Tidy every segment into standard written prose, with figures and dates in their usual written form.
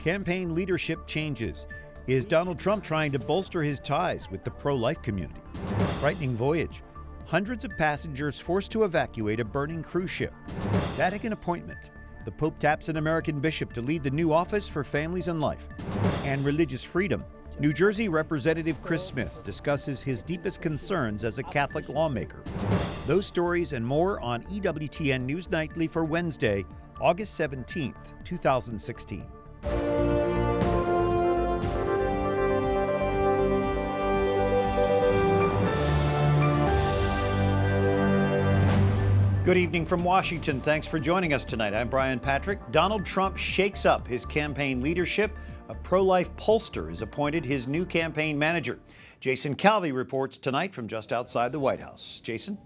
Campaign leadership changes. Is Donald Trump trying to bolster his ties with the pro-life community? Frightening voyage. Hundreds of passengers forced to evacuate a burning cruise ship. Vatican appointment. The Pope taps an American bishop to lead the new office for families and life. And religious freedom. New Jersey Representative Chris Smith discusses his deepest concerns as a Catholic lawmaker. Those stories and more on EWTN News Nightly for Wednesday, August 17th, 2016. Good evening from Washington. Thanks for joining us tonight. I'm Brian Patrick. Donald Trump shakes up his campaign leadership. A pro-life pollster is appointed his new campaign manager. Jason Calvi reports tonight from just outside the White House. Jason?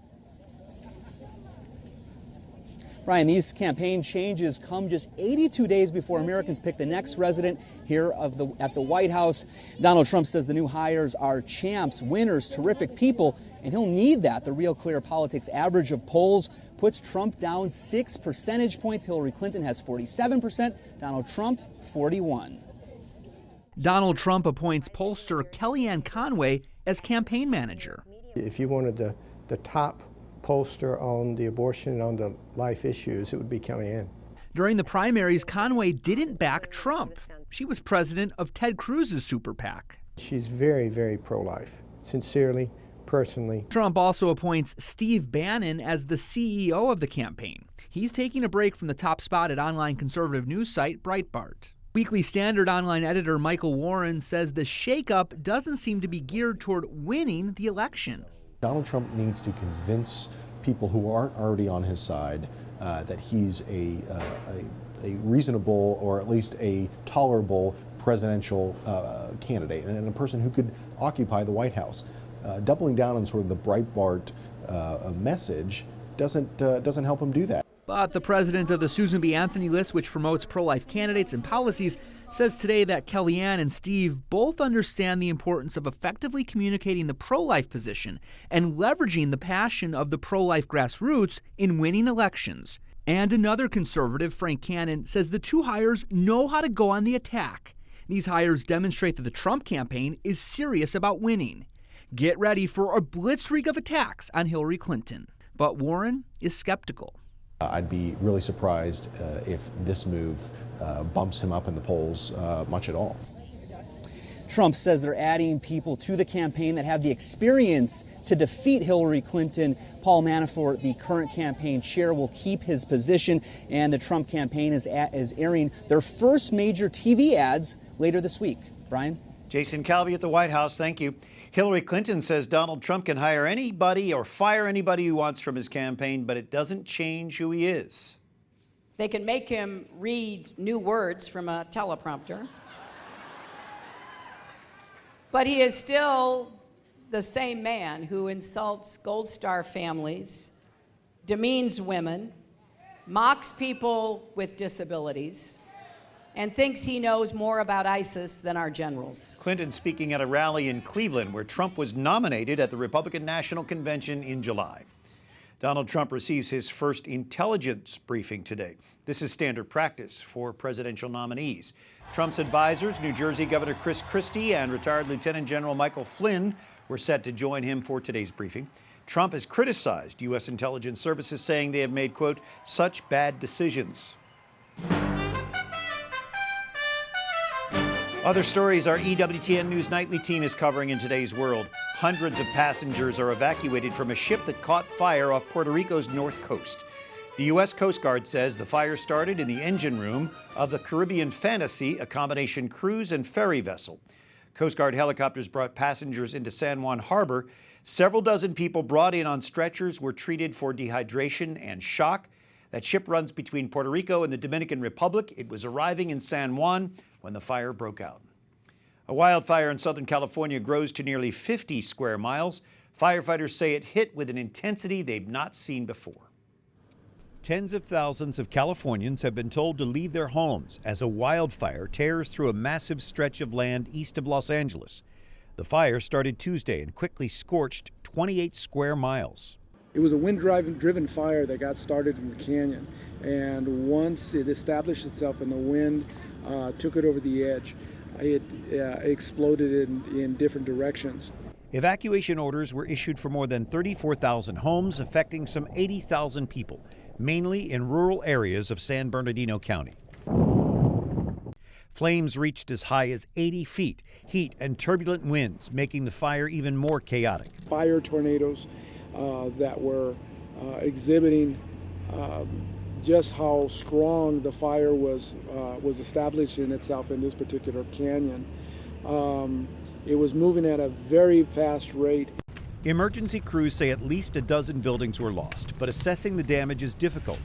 Brian, these campaign changes come just 82 days before Americans pick the next resident here at the White House. Donald Trump says the new hires are champs, winners, terrific people, and he'll need that. The Real Clear Politics average of polls puts Trump down 6 percentage points. Hillary Clinton has 47%, Donald Trump 41%. Donald Trump appoints pollster Kellyanne Conway as campaign manager. If you wanted the top pollster on the abortion and on the life issues, it would be Kellyanne. During the primaries, Conway didn't back Trump. She was president of Ted Cruz's super PAC. She's very, very pro-life, sincerely, personally. Trump also appoints Steve Bannon as the CEO of the campaign. He's taking a break from the top spot at online conservative news site Breitbart. Weekly Standard online editor Michael Warren says the shakeup doesn't seem to be geared toward winning the election. Donald Trump needs to convince people who aren't already on his side that he's a reasonable or at least a tolerable presidential candidate and a person who could occupy the White House. Doubling down on sort of the Breitbart message doesn't help him do that. But the president of the Susan B. Anthony list, which promotes pro-life candidates and policies, says today that Kellyanne and Steve both understand the importance of effectively communicating the pro-life position and leveraging the passion of the pro-life grassroots in winning elections. And another conservative, Frank Cannon, says the two hires know how to go on the attack. These hires demonstrate that the Trump campaign is serious about winning. Get ready for a blitzkrieg of attacks on Hillary Clinton. But Warren is skeptical. I'd be really surprised if this move bumps him up in the polls much at all. Trump says they're adding people to the campaign that have the experience to defeat Hillary Clinton. Paul Manafort, the current campaign chair, will keep his position, and the Trump campaign is airing their first major TV ads later this week. Brian? Jason Calvi at the White House. Thank you. Hillary Clinton says Donald Trump can hire anybody or fire anybody he wants from his campaign, but it doesn't change who he is. They can make him read new words from a teleprompter. But he is still the same man who insults Gold Star families, demeans women, mocks people with disabilities, and thinks he knows more about ISIS than our generals. Clinton speaking at a rally in Cleveland where Trump was nominated at the Republican National Convention in July. Donald Trump receives his first intelligence briefing today. This is standard practice for presidential nominees. Trump's advisors, New Jersey Governor Chris Christie and retired Lieutenant General Michael Flynn, were set to join him for today's briefing. Trump has criticized U.S. intelligence services, saying they have made, quote, such bad decisions. Other stories our EWTN News Nightly team is covering in today's world. Hundreds of passengers are evacuated from a ship that caught fire off Puerto Rico's north coast. The U.S. Coast Guard says the fire started in the engine room of the Caribbean Fantasy, a combination cruise and ferry vessel. Coast Guard helicopters brought passengers into San Juan Harbor. Several dozen people brought in on stretchers were treated for dehydration and shock. That ship runs between Puerto Rico and the Dominican Republic. It was arriving in San Juan when the fire broke out. A wildfire in Southern California grows to nearly 50 square miles. Firefighters say it hit with an intensity they've not seen before. Tens of thousands of Californians have been told to leave their homes as a wildfire tears through a massive stretch of land east of Los Angeles. The fire started Tuesday and quickly scorched 28 square miles. It was a wind-driven fire that got started in the canyon, and once it established itself in the wind, took it over the edge. It exploded in different directions. Evacuation orders were issued for more than 34,000 homes, affecting some 80,000 people, mainly in rural areas of San Bernardino County. Flames reached as high as 80 feet, heat and turbulent winds making the fire even more chaotic. Fire tornadoes that were exhibiting just how strong the fire was establishing itself in this particular canyon. It was moving at a very fast rate. Emergency crews say at least a dozen buildings were lost, but assessing the damage is difficult.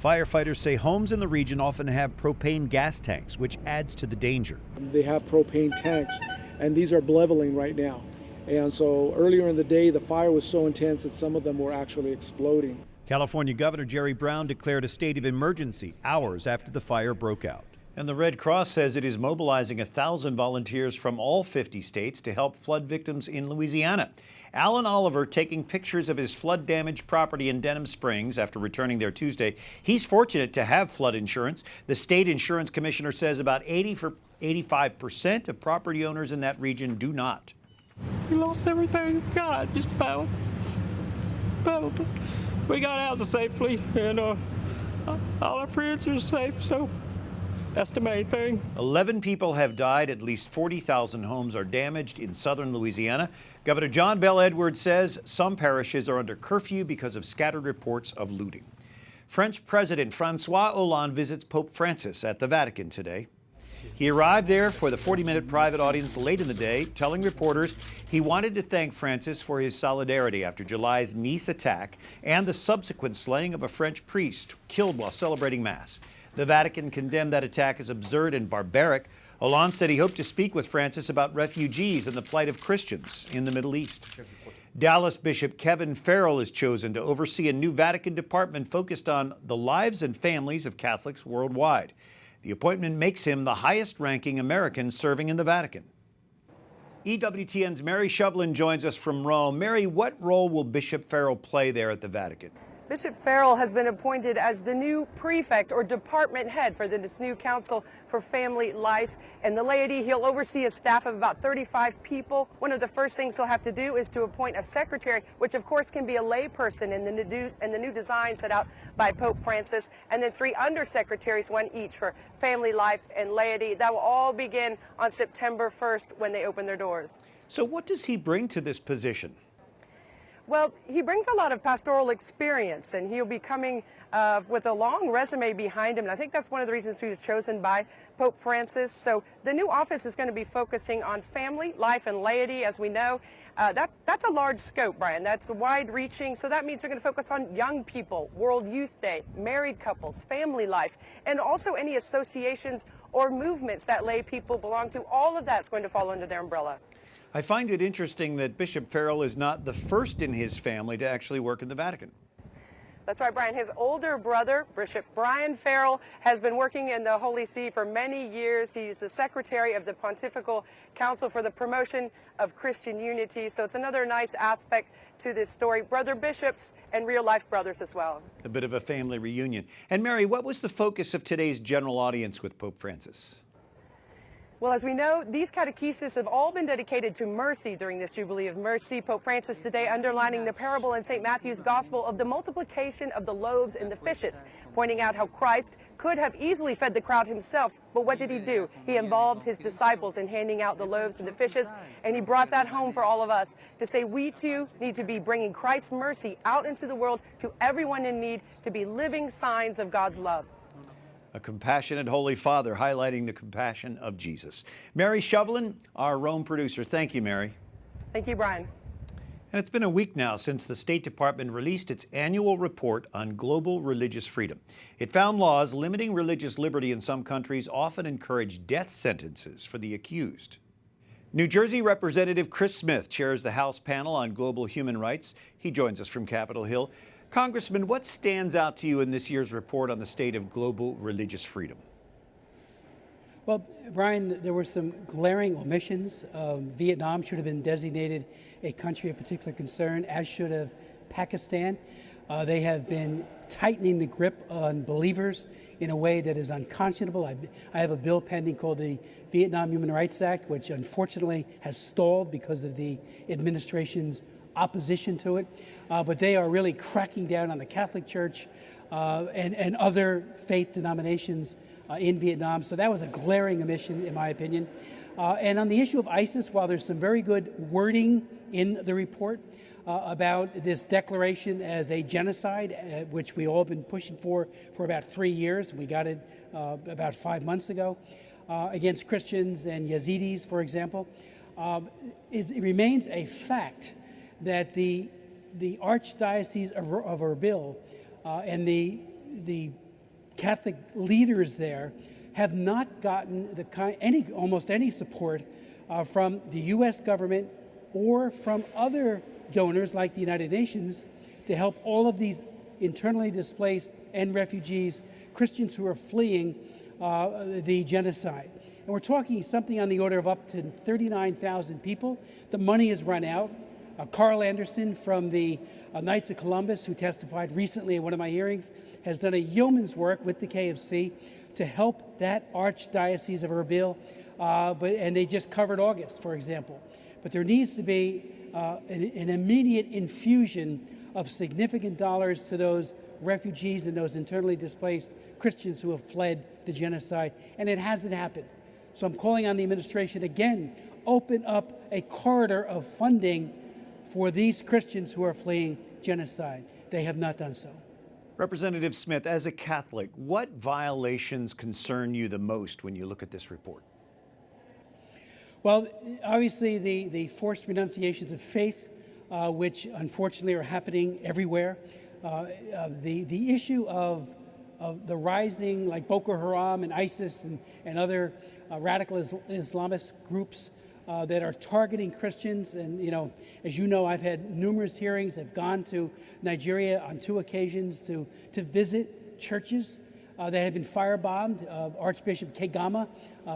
Firefighters say homes in the region often have propane gas tanks, which adds to the danger. They have propane tanks, and these are leveling right now. And so earlier in the day, the fire was so intense that some of them were actually exploding. California Governor Jerry Brown declared a state of emergency hours after the fire broke out. And the Red Cross says it is mobilizing 1,000 volunteers from all 50 states to help flood victims in Louisiana. Alan Oliver taking pictures of his flood-damaged property in Denham Springs after returning there Tuesday. He's fortunate to have flood insurance. The state insurance commissioner says about 85% of property owners in that region do not. We lost everything we got, just about. We got out safely, and all our friends are safe, so that's the main thing. 11 people have died. At least 40,000 homes are damaged in southern Louisiana. Governor John Bel Edwards says some parishes are under curfew because of scattered reports of looting. French President Francois Hollande visits Pope Francis at the Vatican today. He arrived there for the 40-minute private audience late in the day, telling reporters he wanted to thank Francis for his solidarity after July's Nice attack and the subsequent slaying of a French priest killed while celebrating Mass. The Vatican condemned that attack as absurd and barbaric. Hollande said he hoped to speak with Francis about refugees and the plight of Christians in the Middle East. Dallas Bishop Kevin Farrell is chosen to oversee a new Vatican department focused on the lives and families of Catholics worldwide. The appointment makes him the highest-ranking American serving in the Vatican. EWTN's Mary Shevlin joins us from Rome. Mary, what role will Bishop Farrell play there at the Vatican? Bishop Farrell has been appointed as the new prefect or department head for this new Council for Family Life and the Laity. He'll oversee a staff of about 35 people. One of the first things he'll have to do is to appoint a secretary, which of course can be a lay person in the new design set out by Pope Francis, and then 3 undersecretaries, one each for Family Life and Laity. That will all begin on September 1st when they open their doors. So what does he bring to this position? Well, he brings a lot of pastoral experience, and he'll be coming with a long resume behind him. And I think that's one of the reasons he was chosen by Pope Francis. So the new office is going to be focusing on family, life, and laity. As we know, that's a large scope, Brian. That's wide-reaching. So that means they're going to focus on young people, World Youth Day, married couples, family life, and also any associations or movements that lay people belong to. All of that's going to fall under their umbrella. I find it interesting that Bishop Farrell is not the first in his family to actually work in the Vatican. That's right, Brian. His older brother, Bishop Brian Farrell, has been working in the Holy See for many years. He's the secretary of the Pontifical Council for the Promotion of Christian Unity. So it's another nice aspect to this story. Brother bishops and real-life brothers as well. A bit of a family reunion. And Mary, what was the focus of today's general audience with Pope Francis? Well, as we know, these catechesis have all been dedicated to mercy during this Jubilee of Mercy. Pope Francis today underlining the parable in St. Matthew's Gospel of the multiplication of the loaves and the fishes, pointing out how Christ could have easily fed the crowd himself, but what did he do? He involved his disciples in handing out the loaves and the fishes, and he brought that home for all of us to say we too need to be bringing Christ's mercy out into the world to everyone in need, to be living signs of God's love. A compassionate Holy Father highlighting the compassion of Jesus. Mary Shevlin, our Rome producer. Thank you, Mary. Thank you, Brian. And it's been a week now since the State Department released its annual report on global religious freedom. It found laws limiting religious liberty in some countries often encourage death sentences for the accused. New Jersey Representative Chris Smith chairs the House panel on global human rights. He joins us from Capitol Hill. Congressman, what stands out to you in this year's report on the state of global religious freedom? Well, Brian, there were some glaring omissions. Vietnam should have been designated a country of particular concern, as should have Pakistan. They have been tightening the grip on believers in a way that is unconscionable. I have a bill pending called the Vietnam Human Rights Act, which unfortunately has stalled because of the administration's opposition to it. But they are really cracking down on the Catholic Church and other faith denominations in Vietnam. So that was a glaring omission, in my opinion. And on the issue of ISIS, while there's some very good wording in the report about this declaration as a genocide, which we all been pushing for about 3 years. We got it about 5 months ago against Christians and Yazidis, for example. It remains a fact that the Archdiocese of Erbil and the Catholic leaders there have not gotten almost any support from the U.S. government or from other donors like the United Nations to help all of these internally displaced and refugees, Christians who are fleeing the genocide. And we're talking something on the order of up to 39,000 people. The money has run out. Carl Anderson from the Knights of Columbus, who testified recently at one of my hearings, has done a yeoman's work with the KFC to help that Archdiocese of Erbil, and they just covered August, for example. But there needs to be an immediate infusion of significant dollars to those refugees and those internally displaced Christians who have fled the genocide, and it hasn't happened. So I'm calling on the administration again, open up a corridor of funding for these Christians who are fleeing genocide. They have not done so. Representative Smith, as a Catholic, what violations concern you the most when you look at this report? Well, obviously the forced renunciations of faith, which unfortunately are happening everywhere. The issue of the rising, like Boko Haram and ISIS and other radical Islamist groups that are targeting Christians. And, as you know, I've had numerous hearings. I've gone to Nigeria on 2 occasions to visit churches that have been firebombed. Archbishop Kegama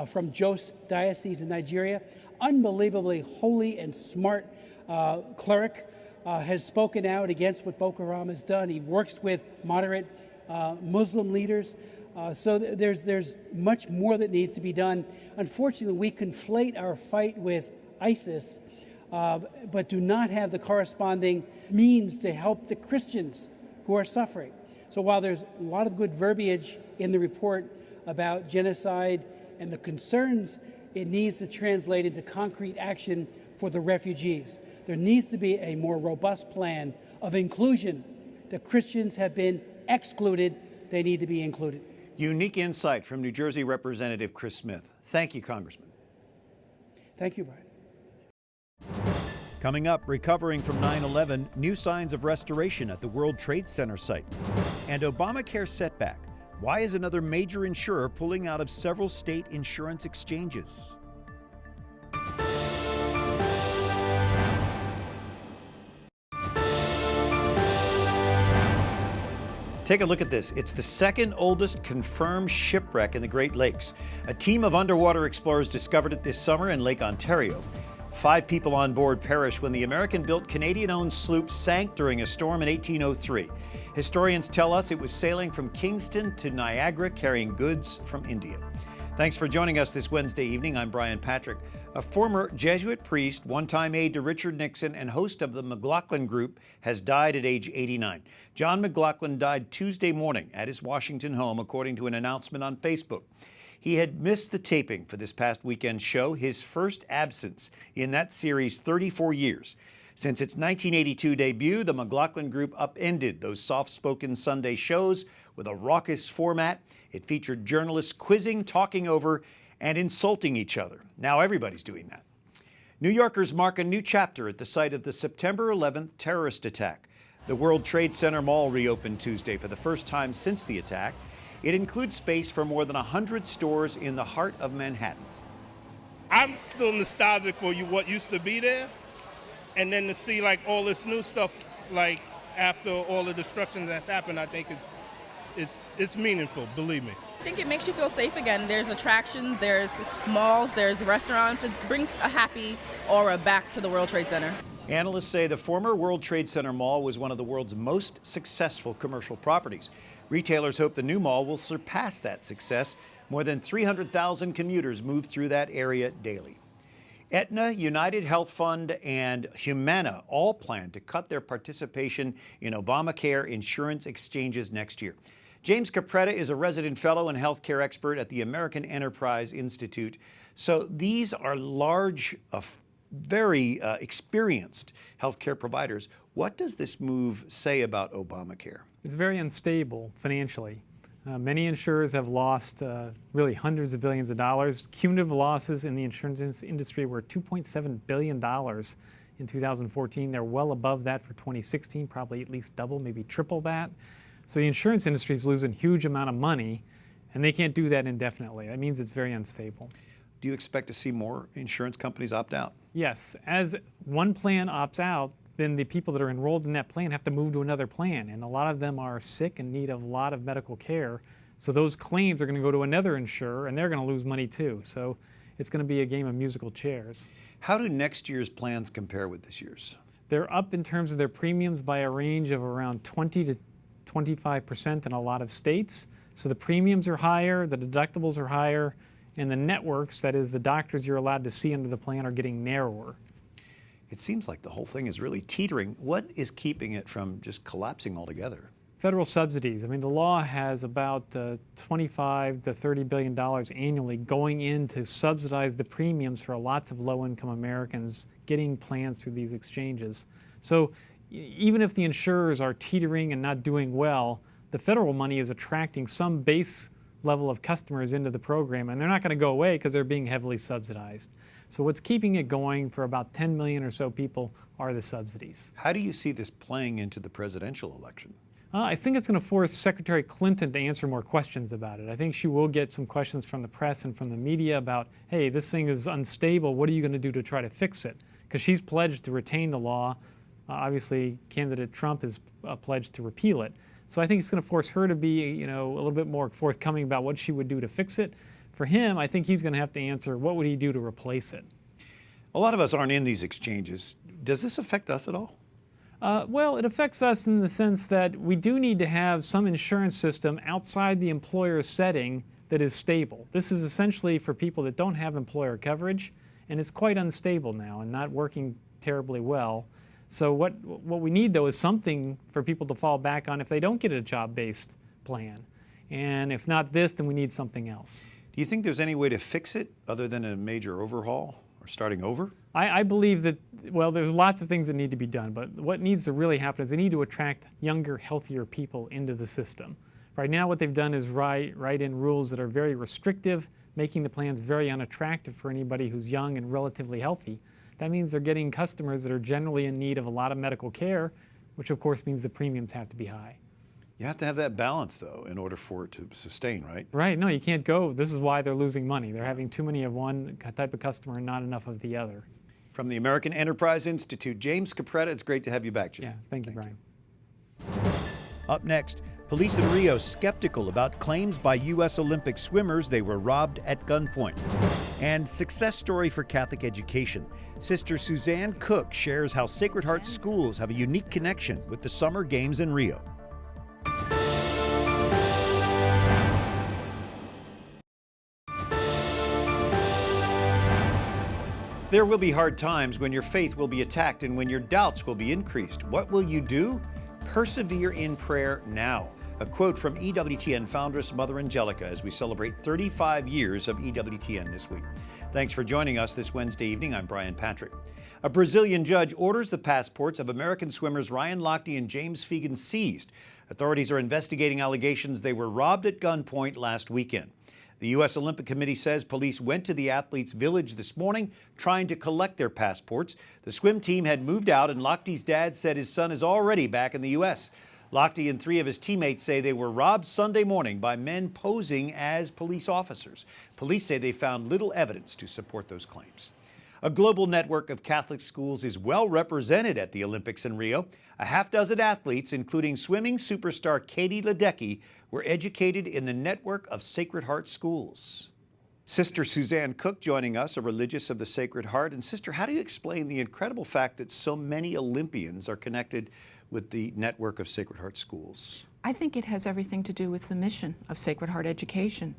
from Jos Diocese in Nigeria, unbelievably holy and smart cleric, has spoken out against what Boko Haram has done. He works with moderate Muslim leaders. So there's much more that needs to be done. Unfortunately, we conflate our fight with ISIS, but do not have the corresponding means to help the Christians who are suffering. So while there's a lot of good verbiage in the report about genocide and the concerns, it needs to translate into concrete action for the refugees. There needs to be a more robust plan of inclusion. The Christians have been excluded. They need to be included. Unique insight from New Jersey Representative Chris Smith. Thank you, Congressman. Thank you, Brian. Coming up, recovering from 9/11, new signs of restoration at the World Trade Center site. And Obamacare setback. Why is another major insurer pulling out of several state insurance exchanges? Take a look at this. It's the second oldest confirmed shipwreck in the Great Lakes. A team of underwater explorers discovered it this summer in Lake Ontario. 5 people on board perished when the American-built Canadian-owned sloop sank during a storm in 1803. Historians tell us it was sailing from Kingston to Niagara carrying goods from India. Thanks for joining us this Wednesday evening. I'm Brian Patrick. A former Jesuit priest, one-time aide to Richard Nixon, and host of the McLaughlin Group, has died at age 89. John McLaughlin died Tuesday morning at his Washington home, according to an announcement on Facebook. He had missed the taping for this past weekend's show, his first absence in that series' 34 years. Since its 1982 debut, the McLaughlin Group upended those soft-spoken Sunday shows with a raucous format. It featured journalists quizzing, talking over, and insulting each other. Now everybody's doing that. New Yorkers mark a new chapter at the site of the September 11th terrorist attack. The World Trade Center Mall reopened Tuesday for the first time since the attack. It includes space for more than 100 stores in the heart of Manhattan. I'm still nostalgic for what used to be there, and then to see like all this new stuff, like after all the destruction that's happened, I think it's meaningful, believe me. I think it makes you feel safe again. There's attractions, there's malls, there's restaurants. It brings a happy aura back to the World Trade Center. Analysts say the former World Trade Center Mall was one of the world's most successful commercial properties. Retailers hope the new mall will surpass that success. More than 300,000 commuters move through that area daily. Aetna, United Health Fund, and Humana all plan to cut their participation in Obamacare insurance exchanges next year. James Capretta is a resident fellow and healthcare expert at the American Enterprise Institute. So these are large, very experienced healthcare providers. What does this move say about Obamacare? It's very unstable financially. Many insurers have lost really hundreds of billions of dollars. Cumulative losses in the insurance industry were $2.7 billion in 2014. They're well above that for 2016, probably at least double, maybe triple that. So the insurance industry is losing a huge amount of money, and they can't do that indefinitely. That means it's very unstable. Do you expect to see more insurance companies opt out? Yes. As one plan opts out, then the people that are enrolled in that plan have to move to another plan. And a lot of them are sick and need a lot of medical care. So those claims are going to go to another insurer, and they're going to lose money too. So it's going to be a game of musical chairs. How do next year's plans compare with this year's? They're up in terms of their premiums by a range of around 20 to 25% in a lot of states. So the premiums are higher, the deductibles are higher, and the networks, that is the doctors you're allowed to see under the plan, are getting narrower. It seems like the whole thing is really teetering. What is keeping it from just collapsing altogether? Federal subsidies. I mean, the law has about $25 to $30 billion annually going in to subsidize the premiums for lots of low-income Americans getting plans through these exchanges. So even if the insurers are teetering and not doing well, the federal money is attracting some base level of customers into the program, and they're not going to go away because they're being heavily subsidized. So what's keeping it going for about 10 million or so people are the subsidies. How do you see this playing into the presidential election? I think it's going to force Secretary Clinton to answer more questions about it. I think she will get some questions from the press and from the media about, hey, this thing is unstable. What are you going to do to try to fix it? Because she's pledged to retain the law. Obviously, candidate Trump is pledged to repeal it. So I think it's going to force her to be, a little bit more forthcoming about what she would do to fix it. For him, I think he's going to have to answer, what would he do to replace it? A lot of us aren't in these exchanges. Does this affect us at all? Well, it affects us in the sense that we do need to have some insurance system outside the employer setting that is stable. This is essentially for people that don't have employer coverage, and it's quite unstable now and not working terribly well. So what we need, though, is something for people to fall back on if they don't get a job-based plan. And if not this, then we need something else. Do you think there's any way to fix it other than a major overhaul or starting over? I believe that, well, there's lots of things that need to be done, but what needs to really happen is they need to attract younger, healthier people into the system. Right now, what they've done is write in rules that are very restrictive, making the plans very unattractive for anybody who's young and relatively healthy. That means they're getting customers that are generally in need of a lot of medical care, which of course means the premiums have to be high. You have to have that balance, though, in order for it to sustain, right? Right. No, you can't go. This is why they're losing money. They're having too many of one type of customer and not enough of the other. From the American Enterprise Institute, James Capretta, it's great to have you back, Jim. Yeah, thank you, Brian. Up next, police in Rio skeptical about claims by U.S. Olympic swimmers they were robbed at gunpoint. And success story for Catholic education. Sister Suzanne Cook shares how Sacred Heart schools have a unique connection with the Summer Games in Rio. There will be hard times when your faith will be attacked and when your doubts will be increased. What will you do? Persevere in prayer now. A quote from EWTN foundress Mother Angelica as we celebrate 35 years of EWTN this week. Thanks for joining us this Wednesday evening. I'm Brian Patrick. A Brazilian judge orders the passports of American swimmers Ryan Lochte and James Fegan seized. Authorities are investigating allegations they were robbed at gunpoint last weekend. The U.S. Olympic Committee says police went to the athletes' village this morning trying to collect their passports. The swim team had moved out, and Lochte's dad said his son is already back in the U.S. Lochte and 3 of his teammates say they were robbed Sunday morning by men posing as police officers. Police say they found little evidence to support those claims. A global network of Catholic schools is well represented at the Olympics in Rio. A half-dozen athletes, including swimming superstar Katie Ledecky, were educated in the network of Sacred Heart schools. Sister Suzanne Cook joining us, a religious of the Sacred Heart. And Sister, how do you explain the incredible fact that so many Olympians are connected with the network of Sacred Heart schools? I think it has everything to do with the mission of Sacred Heart Education.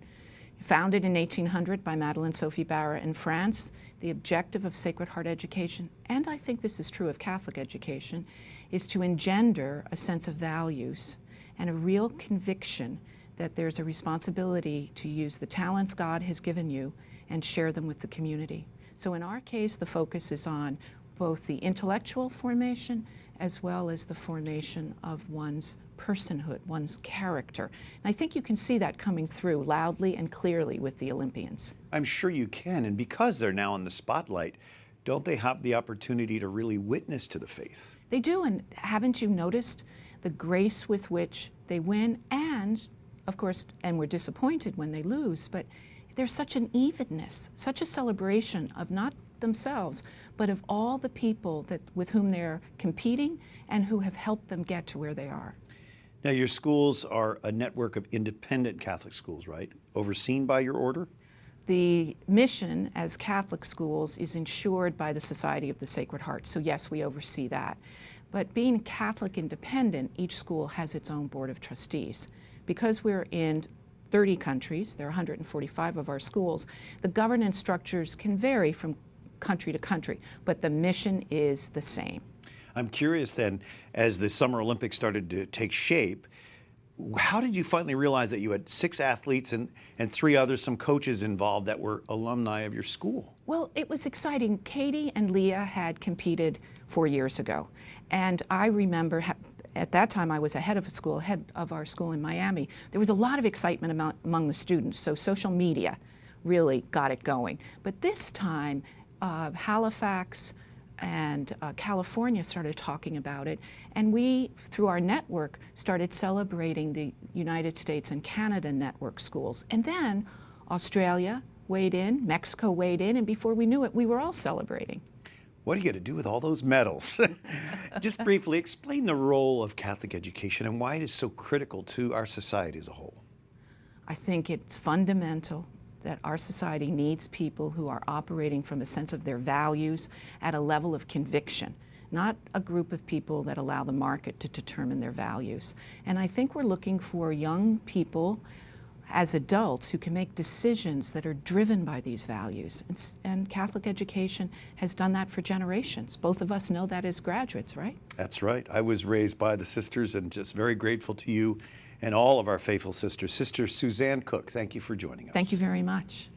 Founded in 1800 by Madeleine Sophie Barra in France, the objective of Sacred Heart Education, and I think this is true of Catholic education, is to engender a sense of values and a real conviction that there's a responsibility to use the talents God has given you and share them with the community. So in our case, the focus is on both the intellectual formation as well as the formation of one's personhood, one's character. And I think you can see that coming through loudly and clearly with the Olympians. I'm sure you can, and because they're now in the spotlight, don't they have the opportunity to really witness to the faith? They do, and haven't you noticed the grace with which they win, and of course, and we're disappointed when they lose, but there's such an evenness, such a celebration of not themselves, but of all the people with whom they're competing and who have helped them get to where they are. Now, your schools are a network of independent Catholic schools, right? Overseen by your order? The mission as Catholic schools is ensured by the Society of the Sacred Heart, so yes, we oversee that. But being Catholic independent, each school has its own board of trustees. Because we're in 30 countries, there are 145 of our schools, the governance structures can vary from country to country, but the mission is the same. I'm curious then, as the Summer Olympics started to take shape, how did you finally realize that you had 6 athletes and 3 others, some coaches involved that were alumni of your school? Well, it was exciting. Katie and Leah had competed 4 years ago, and I remember at that time I was head of our school in Miami. There was a lot of excitement among the students, so social media really got it going. But this time, Halifax and California started talking about it, and we, through our network, started celebrating the United States and Canada network schools. And then Australia weighed in, Mexico weighed in, and before we knew it, we were all celebrating. What are you going to do with all those medals? Just briefly, explain the role of Catholic education and why it is so critical to our society as a whole. I think it's fundamental that our society needs people who are operating from a sense of their values at a level of conviction, not a group of people that allow the market to determine their values. And I think we're looking for young people as adults who can make decisions that are driven by these values. And Catholic education has done that for generations. Both of us know that as graduates, right? That's right. I was raised by the sisters and just very grateful to you and all of our faithful sisters. Sister Suzanne Cook, thank you for joining us. Thank you very much.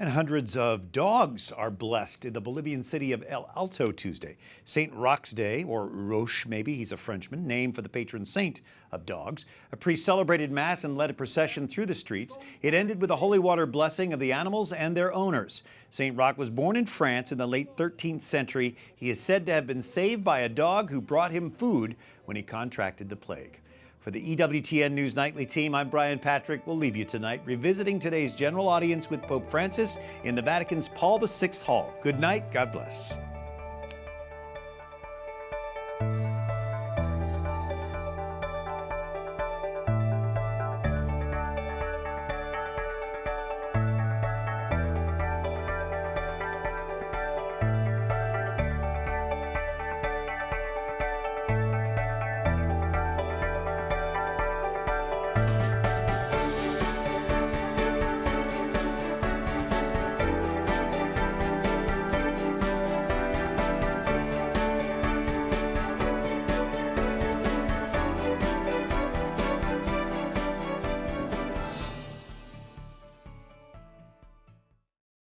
And hundreds of dogs are blessed in the Bolivian city of El Alto Tuesday. St. Roch's Day, or Roche maybe, he's a Frenchman, named for the patron saint of dogs. A priest celebrated Mass and led a procession through the streets. It ended with a holy water blessing of the animals and their owners. St. Roch was born in France in the late 13th century. He is said to have been saved by a dog who brought him food when he contracted the plague. For the EWTN News Nightly team, I'm Brian Patrick. We'll leave you tonight revisiting today's general audience with Pope Francis in the Vatican's Paul VI Hall. Good night. God bless.